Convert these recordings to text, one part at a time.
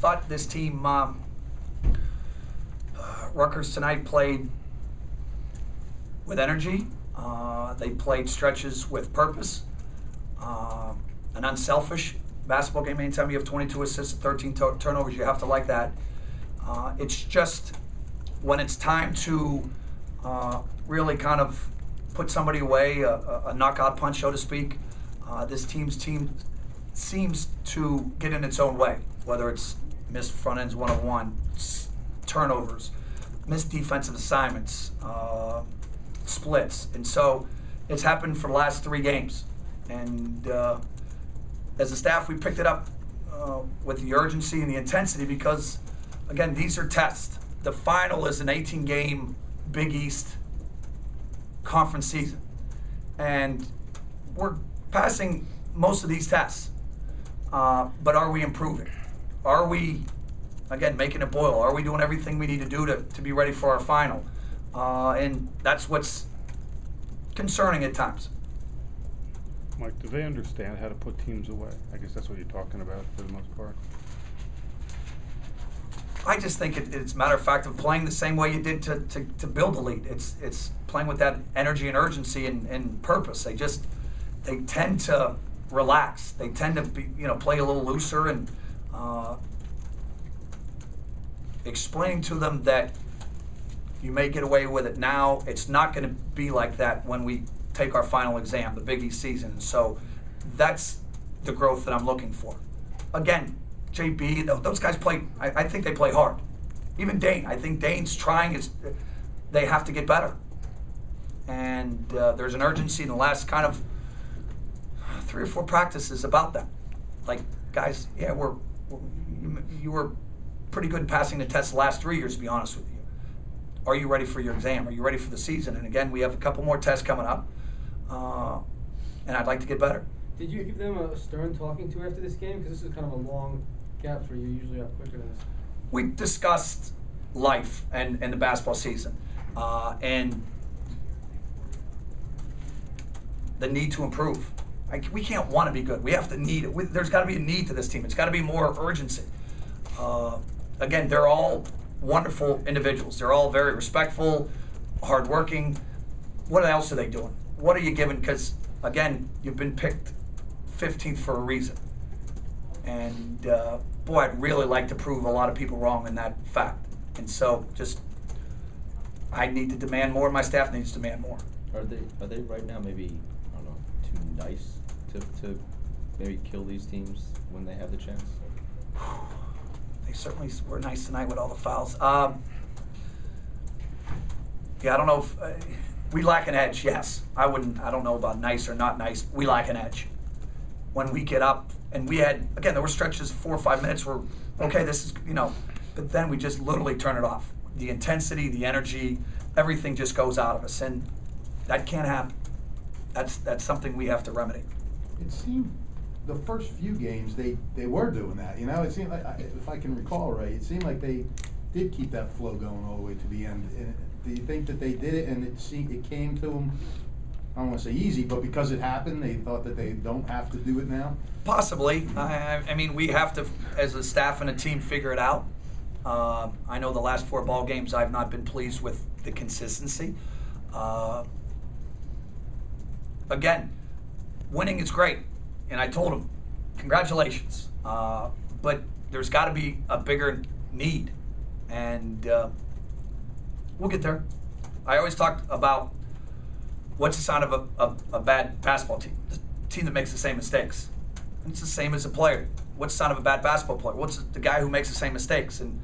thought this team, Rutgers tonight played with energy. They played stretches with purpose. An unselfish basketball game. Anytime you have 22 assists and 13 turnovers, you have to like that. It's just when it's time to really kind of put somebody away, a knockout punch, so to speak, this team seems to get in its own way, whether it's missed front ends 1-on-1, turnovers, missed defensive assignments, splits. And so it's happened for the last 3 games. And as a staff, we picked it up with the urgency and the intensity because, again, these are tests. The final is an 18-game Big East conference season. And we're passing most of these tests. But are we improving? Are we, again, making it boil? Are we doing everything we need to do to be ready for our final? And that's what's concerning at times. Mike, do they understand how to put teams away? I guess that's what you're talking about for the most part. I just think it's a matter of fact of playing the same way you did to build the lead. It's playing with that energy and urgency and purpose. They tend to relax. They tend to be, play a little looser and explaining to them that you may get away with it now. It's not going to be like that when we take our final exam, the Big East season. So that's the growth that I'm looking for. Again, JB, those guys play, I think they play hard. Even Dane, I think Dane's trying, they have to get better. And there's an urgency in the last kind of 3 or 4 practices about that. Like, guys, yeah, you were pretty good in passing the test the last 3 years, to be honest with you. Are you ready for your exam? Are you ready for the season? And again, we have a couple more tests coming up, and I'd like to get better. Did you give them a stern talking to after this game? Because this is kind of a long gap for you. Usually are quicker than this. We discussed life and the basketball season, and the need to improve. We can't want to be good. We have to need it. There's got to be a need to this team. It's got to be more urgency. Again, they're all wonderful individuals. They're all very respectful, hardworking. What else are they doing? What are you giving? Because, again, you've been picked 15th for a reason. And, boy, I'd really like to prove a lot of people wrong in that fact. And so I need to demand more, and my staff needs to demand more. Are they right now maybe, I don't know, too nice to maybe kill these teams when they have the chance? They certainly were nice tonight with all the fouls. Yeah, I don't know if we lack an edge. Yes, I don't know about nice or not nice. We lack an edge. When we get up, and we had, again, there were stretches 4 or 5 minutes where, okay, this is, but then we just literally turn it off. The intensity, the energy, everything just goes out of us, and that can't happen. That's something we have to remedy. It seemed the first few games they were doing that. It seemed like, if I can recall right, it seemed like they did keep that flow going all the way to the end. And do you think that they did it and it came to them, I don't want to say easy, but because it happened, they thought that they don't have to do it now? Possibly. I mean, we have to, as a staff and a team, figure it out. I know the last 4 ball games I've not been pleased with the consistency. Again, winning is great. And I told him, congratulations. But there's got to be a bigger need. And we'll get there. I always talk about what's the sign of a bad basketball team? The team that makes the same mistakes. And it's the same as a player. What's the sign of a bad basketball player? What's the guy who makes the same mistakes? And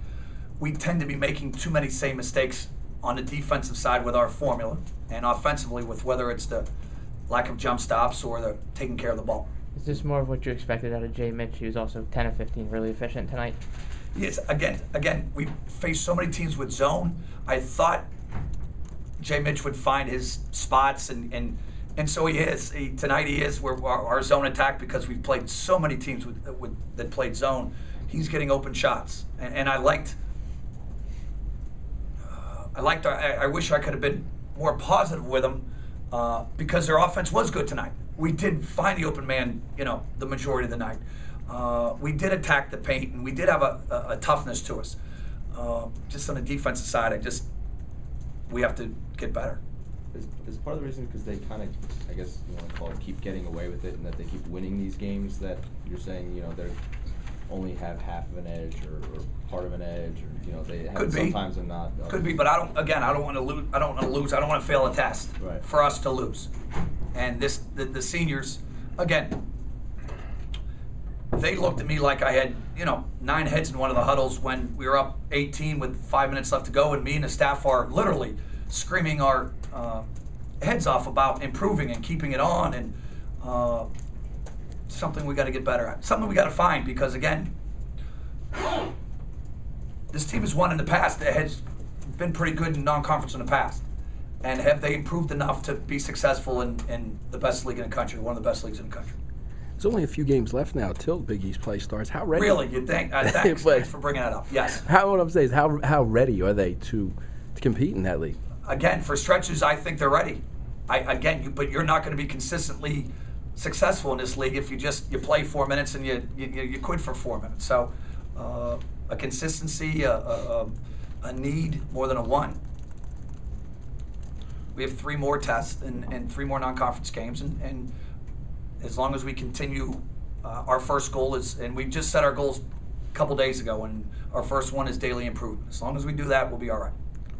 we tend to be making too many same mistakes on the defensive side with our formula, and offensively with whether it's the lack of jump stops or the taking care of the ball. Is this more of what you expected out of Jay Mitch? He was also 10 of 15, really efficient tonight. Yes, again, we faced so many teams with zone. I thought Jay Mitch would find his spots, and so he is. Tonight he is. We're our zone attack, because we've played so many teams that played zone. He's getting open shots, and I liked. I wish I could have been more positive with him, because their offense was good tonight. We did find the open man, the majority of the night. we did attack the paint, and we did have a toughness to us. Just on the defensive side, we have to get better. Is part of the reason because they kind of, I guess you want to call it, keep getting away with it, and that they keep winning these games, that you're saying, you know, they only have half of an edge or part of an edge, or, you know, they have it sometimes and not others. Could be, but I don't want to lose. I don't want to fail a test Right. for us to lose. And the seniors, again, they looked at me like I had, 9 heads in one of the huddles when we were up 18 with 5 minutes left to go, and me and the staff are literally screaming our heads off about improving and keeping it on, and something we got to get better at. Something we got to find, because again, this team has won in the past. It has been pretty good in non-conference in the past. And have they improved enough to be successful in the best league in the country, one of the best leagues in the country? There's only a few games left now till Big East play starts. How ready? Really, you think? Thanks for bringing that up. Yes. What I'm saying is, how ready are they to compete in that league? Again, for stretches, I think they're ready. But you're not going to be consistently successful in this league if you play 4 minutes and you quit for 4 minutes. So, a consistency, a need more than a want. We have 3 more tests and 3 more non-conference games, and as long as we continue, our first goal is, and we just set our goals a couple days ago, and our first one is daily improvement. As long as we do that, we'll be all right.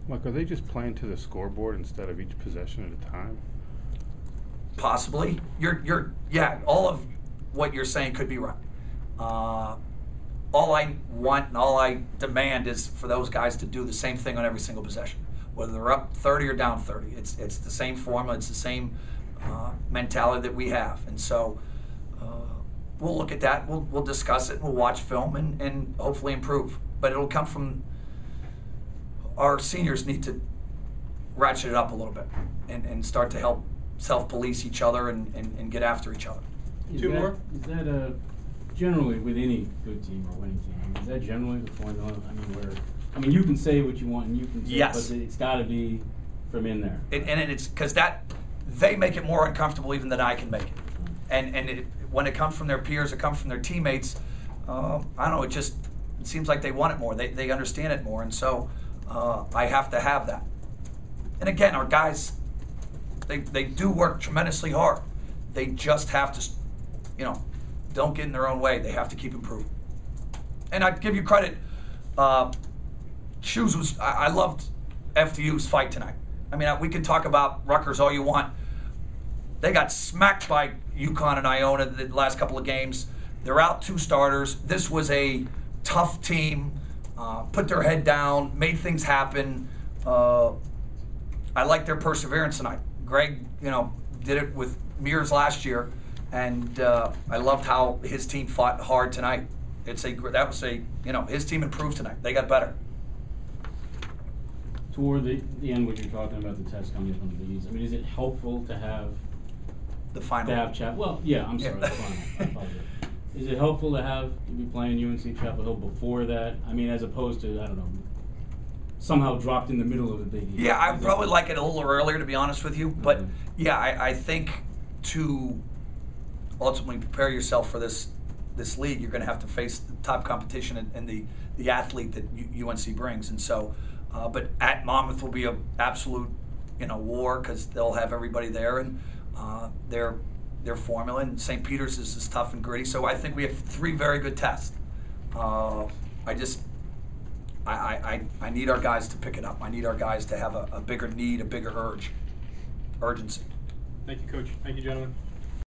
Mike, are they just playing to the scoreboard instead of each possession at a time? Possibly. Yeah, all of what you're saying could be right. All I want and all I demand is for those guys to do the same thing on every single possession. Whether they're up 30 or down 30. It's the same formula, it's the same mentality that we have. And so we'll look at that, we'll discuss it, we'll watch film and hopefully improve. But it'll come from our seniors need to ratchet it up a little bit and start to help self-police each other and get after each other. Is that generally with any good team or winning team, is that generally the formula? I mean, you can say what you want and you can say, yes, but it's got to be from in there. It's because they make it more uncomfortable even than I can make it. And when it comes from their peers, it comes from their teammates, I don't know, it seems like they want it more. They understand it more. And so I have to have that. And again, our guys, they do work tremendously hard. They just have to, don't get in their own way. They have to keep improving. And I give you credit. I loved FDU's fight tonight. I mean, we can talk about Rutgers all you want. They got smacked by UConn and Iona the last couple of games. They're out 2 starters. This was a tough team. Put their head down, made things happen. I like their perseverance tonight. Greg, did it with Mears last year, and I loved how his team fought hard tonight. His team improved tonight. They got better. Toward the end, when you're talking about the test coming up on the Big East, I mean, is it helpful to have the final? To have Well, yeah, I'm sorry, the final. I apologize. Is it helpful to be playing UNC Chapel Hill before that? I mean, as opposed to, I don't know, somehow dropped in the middle of the Big East. Yeah, I'd probably like it a little earlier, to be honest with you. But yeah, I think to ultimately prepare yourself for this league, you're going to have to face the top competition and the athlete that UNC brings. And so, but at Monmouth will be an absolute, war, because they'll have everybody there, and their formula, and St. Peter's is tough and gritty. So I think we have 3 very good tests. I need our guys to pick it up. I need our guys to have a bigger need, a bigger urgency. Thank you, Coach. Thank you, gentlemen.